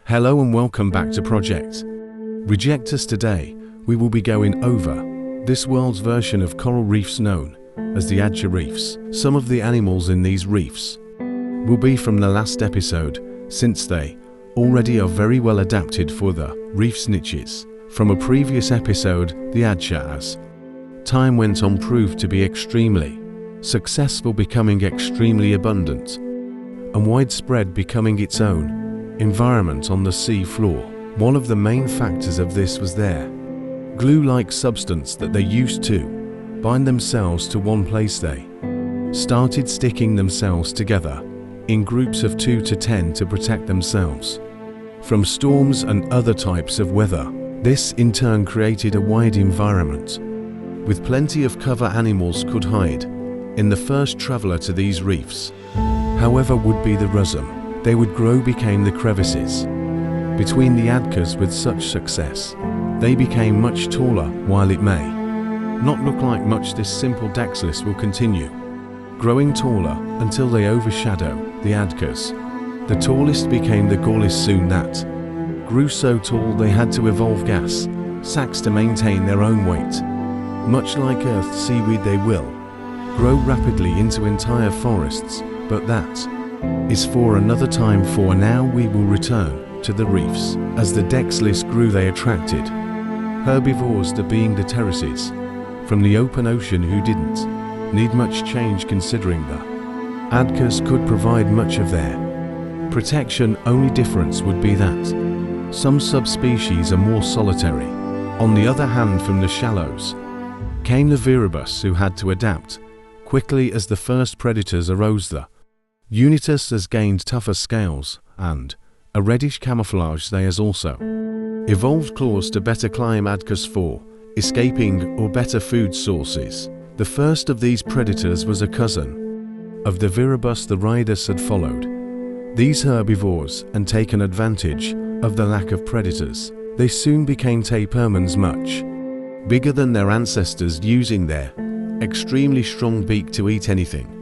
Hello and welcome back to Project Rejectus. Today, we will be going over this world's version of coral reefs known as the Adcha reefs. Some of the animals in these reefs will be from the last episode, since they already are very well adapted for the reef's niches. From a previous episode, the Adcha, as time went on, proved to be extremely successful, becoming extremely abundant and widespread, becoming its own environment on the sea floor. One of the main factors of this was their glue-like substance that they used to bind themselves to one place. They started sticking themselves together in groups of 2 to 10 to protect themselves from storms and other types of weather. This in turn created a wide environment with plenty of cover. Animals could hide in. The first traveler to these reefs, however, would be the rusm. They would grow, became the crevices between the Adchas. With such success, they became much taller. While it may not look like much, this simple Dexlis will continue growing taller until they overshadow the Adchas. The tallest became the Gaulis. Soon that grew so tall they had to evolve gas sacs to maintain their own weight. Much like Earth seaweed, they will grow rapidly into entire forests, but that is for another time. For now, we will return to the reefs. As the Dexlis grew, they attracted herbivores, to being the terraces from the open ocean, who didn't need much change, considering the Adchas could provide much of their protection. Only difference would be that some subspecies are more solitary. On the other hand, from the shallows came the Viribus, who had to adapt quickly as the first predators arose. The Unitus has gained tougher scales and a reddish camouflage. They has also evolved claws to better climb Adchas for escaping or better food sources. The first of these predators was a cousin of the Viribus. The Rejectus had followed these herbivores and taken advantage of the lack of predators. They soon became tapeworms, much bigger than their ancestors, using their extremely strong beak to eat anything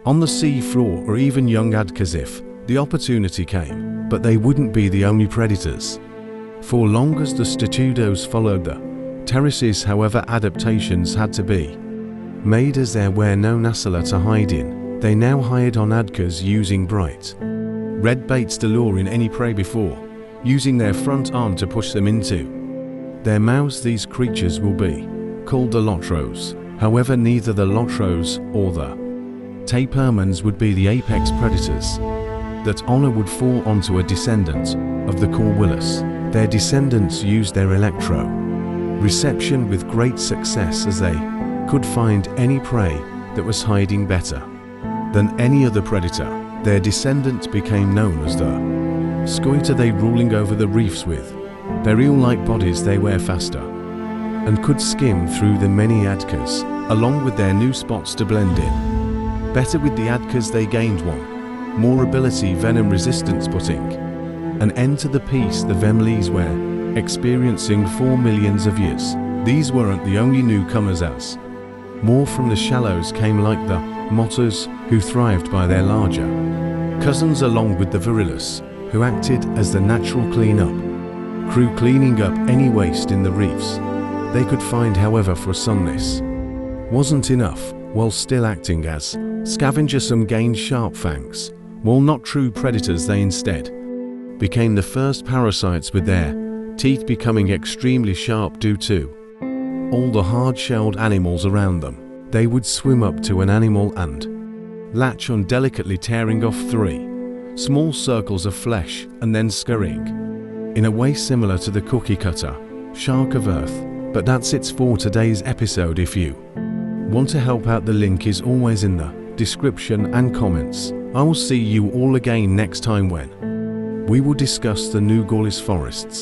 on the sea floor or even young Adchas if the opportunity came. But they wouldn't be the only predators for long, as the Statudos followed the terraces. However, adaptations had to be made, as there were no Nasala to hide in. They now hired on Adchas, using bright red baits to lure in any prey before using their front arm to push them into their mouths. These creatures will be called the Lotros. However, neither the Lotros or the tapeworms would be the apex predators. That honor would fall onto a descendant of the Corwillus. Their descendants used their electro reception with great success, as they could find any prey that was hiding better than any other predator. Their descendants became known as the Scoita. They ruling over the reefs with their eel-like bodies. They were faster and could skim through the many Adchas, along with their new spots to blend in better with the Adchas. They gained one more ability, venom resistance, putting an end to the peace the Vemlees were experiencing for millions of years. These weren't the only newcomers, as more from the shallows came, like the Motters, who thrived by their larger cousins, along with the Virilus, who acted as the natural clean-up crew, cleaning up any waste in the reefs they could find. However, for some this wasn't enough. While still acting as scavengers, some gained sharp fangs. While not true predators, they instead became the first parasites, with their teeth becoming extremely sharp due to all the hard-shelled animals around them. They would swim up to an animal and latch on delicately, tearing off 3 small circles of flesh and then scurrying in a way similar to the cookie cutter shark of Earth. But that's it for today's episode. If you want to help out, the link is always in the description and comments. I will see you all again next time, when we will discuss the New Gaulis forests.